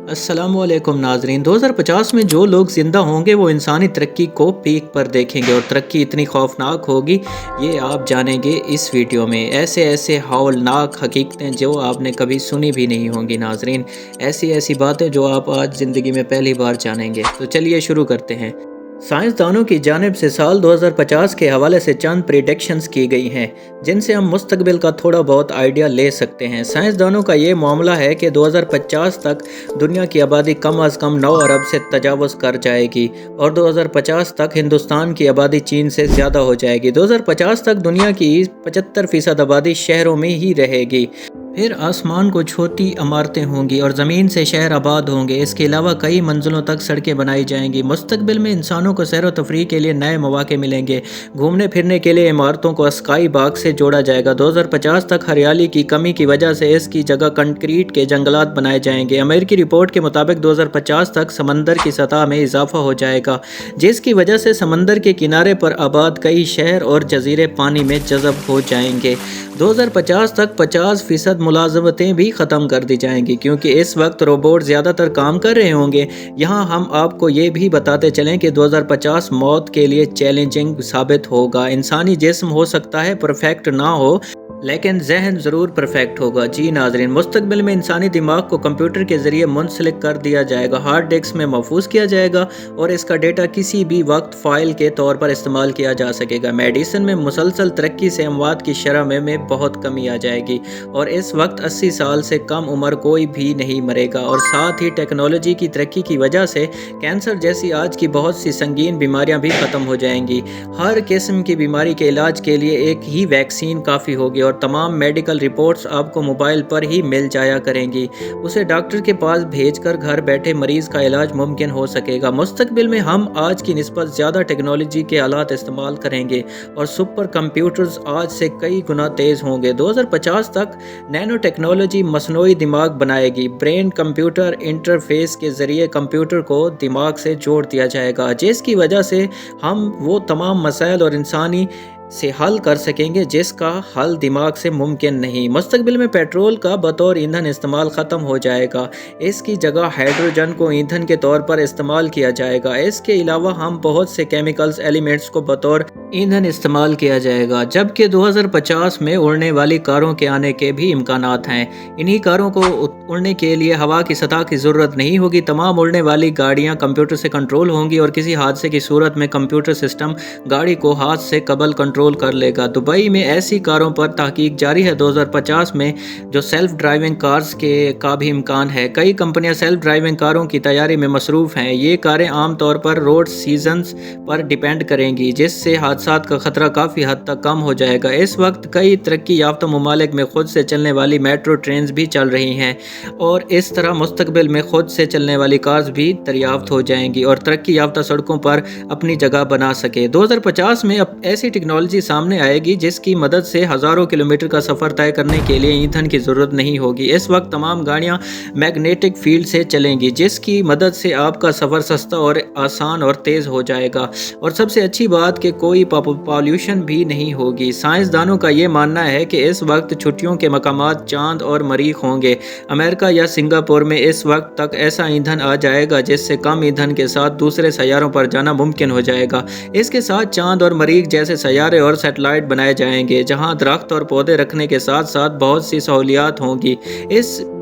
अस्सलाम वालेकुम नाजरीन। 2050 में जो लोग ज़िंदा होंगे वो इंसानी तरक्की को पीक पर देखेंगे और तरक्की इतनी खौफनाक होगी, ये आप जानेंगे इस वीडियो में। ऐसे ऐसे हौलनाक हकीकतें जो आपने कभी सुनी भी नहीं होंगी नाजरीन। ऐसी ऐसी बातें जो आप आज ज़िंदगी में पहली बार जानेंगे। तो चलिए शुरू करते हैं। साइंसदानों की जानिब से साल 2050 के हवाले से चंद प्रिडिक्शंस की गई हैं, जिनसे हम मुस्तकबिल का थोड़ा बहुत आइडिया ले सकते हैं। साइंसदानों का ये मामला है कि 2050 तक दुनिया की आबादी कम अज़ कम 9 अरब से तजावुज़ कर जाएगी और 2050 तक हिंदुस्तान की आबादी चीन से ज़्यादा हो जाएगी। 2050 तक दुनिया की 75% आबादी शहरों में ही रहेगी। फिर आसमान को छोटी इमारतें होंगी और ज़मीन से शहर आबाद होंगे। इसके अलावा कई मंजिलों तक सड़कें बनाई जाएंगी। मुस्तकबिल में इंसानों को सैर व तफरीह के लिए नए मौके मिलेंगे। घूमने फिरने के लिए इमारतों को स्काई बाग से जोड़ा जाएगा। 2050 तक हरियाली की कमी की वजह से इसकी जगह कंक्रीट के जंगलात बनाए जाएंगे। अमेरिकी रिपोर्ट के मुताबिक 2050 तक समंदर की सतह में इजाफा हो जाएगा, जिसकी वजह से समंदर के किनारे पर आबाद कई शहर और जजीरे पानी में जज़ब हो जाएंगे। 2050 तक 50% मुलाजमतें भी ख़त्म कर दी जाएंगी, क्योंकि इस वक्त रोबोट ज़्यादातर काम कर रहे होंगे। यहाँ हम आपको ये भी बताते चलें कि 2050 मौत के लिए चैलेंजिंग साबित होगा। इंसानी जिस्म हो सकता है परफेक्ट ना हो, लेकिन जहन ज़रूर परफेक्ट होगा। जी नाजरीन, मुस्तकबिल में इंसानी दिमाग को कंप्यूटर के ज़रिए मुंसलिक कर दिया जाएगा, हार्ड डिस्क में महफूज किया जाएगा और इसका डेटा किसी भी वक्त फ़ाइल के तौर पर इस्तेमाल किया जा सकेगा। मेडिसिन में मुसलसल तरक्की से अमवात की शरह में बहुत कमी आ जाएगी और इस वक्त 80 साल से कम उम्र कोई भी नहीं मरेगा। और साथ ही टेक्नोलॉजी की तरक्की की वजह से कैंसर जैसी आज की बहुत सी संगीन बीमारियाँ भी ख़त्म हो जाएंगी। हर किस्म की बीमारी के इलाज के लिए एक ही वैक्सीन काफ़ी होगी और तमाम मेडिकल रिपोर्ट्स आपको मोबाइल पर ही मिल जाया करेंगी। उसे डॉक्टर के पास भेजकर घर बैठे मरीज का इलाज मुमकिन हो सकेगा। मुस्तकबिल में हम आज की निस्बत ज़्यादा टेक्नोलॉजी के आलात इस्तेमाल करेंगे और सुपर कंप्यूटर्स आज से कई गुना तेज़ होंगे। 2050 तक नैनो टेक्नोलॉजी मसनूई दिमाग बनाएगी। ब्रेन कंप्यूटर इंटरफेस के ज़रिए कंप्यूटर को दिमाग से जोड़ दिया जाएगा, जिसकी वजह से हम वो तमाम मसाइल और इंसानी से हल कर सकेंगे जिसका हल दिमाग से मुमकिन नहीं। मुस्तकबिल में पेट्रोल का बतौर ईंधन इस्तेमाल ख़त्म हो जाएगा। इसकी जगह हाइड्रोजन को ईंधन के तौर पर इस्तेमाल किया जाएगा। इसके अलावा हम बहुत से केमिकल्स एलिमेंट्स को बतौर ईंधन इस्तेमाल किया जाएगा। जबकि 2050 में उड़ने वाली कारों के आने के भी इम्कानात हैं। इन्हीं कारों को उड़ने के लिए हवा की सतह की ज़रूरत नहीं होगी। तमाम उड़ने वाली गाड़ियाँ कंप्यूटर से कंट्रोल होंगी और किसी हादसे की सूरत में कंप्यूटर सिस्टम गाड़ी को हाथ से कबल कंट्रोल कर लेगा। दुबई में ऐसी कारों पर तहकीक जारी है। 2050 में जो सेल्फ ड्राइविंग कार्स का भी इम्कान है। कई कंपनियां सेल्फ ड्राइविंग कारों की तैयारी में मसरूफ़ हैं। ये कारें आमतौर पर रोड सीजन्स पर डिपेंड करेंगी, जिससे हादसात का खतरा काफ़ी हद तक कम हो जाएगा। इस वक्त कई तरक्की याफ्ता ममालिक में खुद से चलने वाली मेट्रो ट्रेन भी चल रही हैं और इस तरह मुस्तकबिल में खुद से चलने वाली कार्स भी दरियाफ्त हो जाएंगी और तरक्की याफ्ता सड़कों पर अपनी जगह बना सके। 2050 में अब ऐसी टेक्नोलॉजी सामने आएगी जिसकी मदद से हज़ारों किलोमीटर का सफ़र तय करने के लिए ईंधन की ज़रूरत नहीं होगी। इस वक्त तमाम गाड़ियां मैग्नेटिक फील्ड से चलेंगी, जिसकी मदद से आपका सफ़र सस्ता और आसान और तेज़ हो जाएगा। और सबसे अच्छी बात कि कोई पॉल्यूशन भी नहीं होगी। साइंसदानों का ये मानना है कि इस वक्त छुट्टियों के मकामात चांद और मरीख होंगे। अमेरिका या सिंगापुर में इस वक्त तक ऐसा ईंधन आ जाएगा जिससे कम ईंधन के साथ दूसरे सैयारों पर जाना मुमकिन हो जाएगा। इसके साथ चांद और मरीख जैसे सैयारे और सैटेलाइट बनाए जाएंगे, जहां दरख्त और पौधे रखने के साथ साथ बहुत सी सहूलियात होंगी।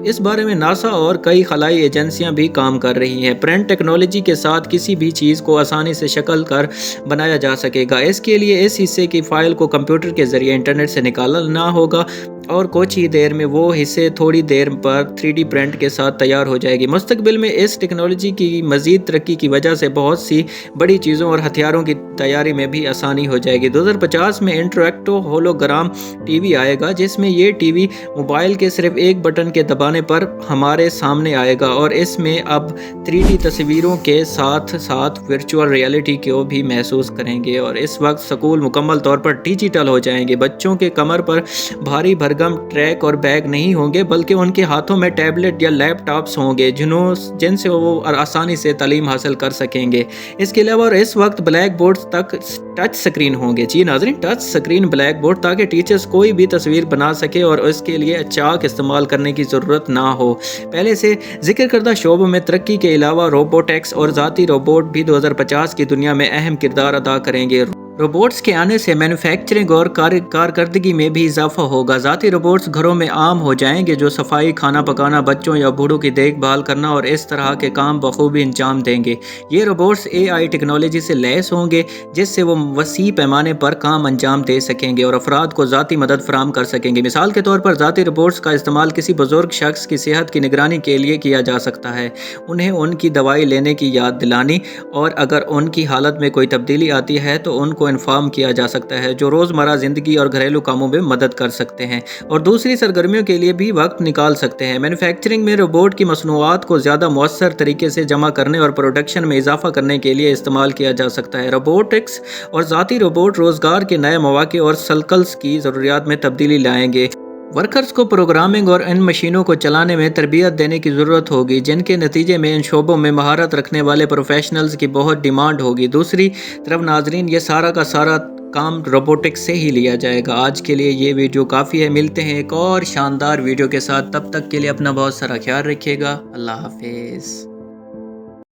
इस बारे में नासा और कई खलाई एजेंसियां भी काम कर रही हैं। प्रिंट टेक्नोलॉजी के साथ किसी भी चीज़ को आसानी से शक्ल कर बनाया जा सकेगा। इसके लिए इस हिस्से की फ़ाइल को कंप्यूटर के ज़रिए इंटरनेट से निकालना होगा और कुछ ही देर में वो हिस्से थोड़ी देर पर 3D प्रिंट के साथ तैयार हो जाएगी। मुस्तकबिल में इस टेक्नोलॉजी की मज़ीद तरक्की की वजह से बहुत सी बड़ी चीज़ों और हथियारों की तैयारी में भी आसानी हो जाएगी। 2050 में इंटरैक्टिव होलोग्राम टीवी आएगा, जिसमें ये टीवी मोबाइल के सिर्फ एक बटन के दबाने पर हमारे सामने आएगा और इसमें अब 3D तस्वीरों के साथ साथ वर्चुअल रियलिटी को भी महसूस करेंगे। और इस वक्त स्कूल मुकम्मल तौर पर डिजिटल हो जाएंगे। बच्चों के कमर पर भारी भरकम سرگم ٹریک اور بیگ نہیں ہوں گے، بلکہ ان کے ہاتھوں میں ٹیبلٹ یا لیپ ٹاپس ہوں گے جن سے وہ آسانی سے تعلیم حاصل کر سکیں گے۔ اس کے علاوہ اس وقت بلیک بورڈ تک ٹچ سکرین ہوں گے۔ جی ناظرین، ٹچ سکرین بلیک بورڈ، تاکہ ٹیچرز کوئی بھی تصویر بنا سکے اور اس کے لیے چاک استعمال کرنے کی ضرورت نہ ہو۔ پہلے سے ذکر کردہ شعبوں میں ترقی کے علاوہ روبوٹکس اور ذاتی روبوٹ بھی 2050 کی دنیا میں اہم کردار ادا کریں گے۔ روبوٹس کے آنے سے مینوفیکچرنگ اور کارکردگی میں بھی اضافہ ہوگا۔ ذاتی روبوٹس گھروں میں عام ہو جائیں گے، جو صفائی، کھانا پکانا، بچوں یا بوڑھوں کی دیکھ بھال کرنا اور اس طرح کے کام بخوبی انجام دیں گے۔ یہ روبوٹس AI ٹیکنالوجی سے لیس ہوں گے، جس سے وہ وسیع پیمانے پر کام انجام دے سکیں گے اور افراد کو ذاتی مدد فراہم کر سکیں گے۔ مثال کے طور پر ذاتی روبوٹس کا استعمال کسی بزرگ شخص کی صحت کی نگرانی کے لیے کیا جا سکتا ہے، انہیں ان کی دوائی لینے کی یاد دلانی، اور اگر ان کی حالت میں کوئی تبدیلی آتی ہے تو ان کو انفارم کیا جا سکتا ہے، جو روزمرہ زندگی اور گھریلو کاموں میں مدد کر سکتے ہیں اور دوسری سرگرمیوں کے لیے بھی وقت نکال سکتے ہیں۔ مینوفیکچرنگ میں روبوٹ کی مصنوعات کو زیادہ مؤثر طریقے سے جمع کرنے اور پروڈکشن میں اضافہ کرنے کے لیے استعمال کیا جا سکتا ہے۔ روبوٹکس اور ذاتی روبوٹ روزگار کے نئے مواقع اور سائیکلز کی ضروریات میں تبدیلی لائیں گے۔ ورکرز کو پروگرامنگ اور ان مشینوں کو چلانے میں تربیت دینے کی ضرورت ہوگی، جن کے نتیجے میں ان شعبوں میں مہارت رکھنے والے پروفیشنلز کی بہت ڈیمانڈ ہوگی۔ دوسری طرف ناظرین، یہ سارا کا سارا کام روبوٹکس سے ہی لیا جائے گا۔ آج کے لیے یہ ویڈیو کافی ہے، ملتے ہیں ایک اور شاندار ویڈیو کے ساتھ، تب تک کے لیے اپنا بہت سارا خیال رکھیے گا۔ اللہ حافظ۔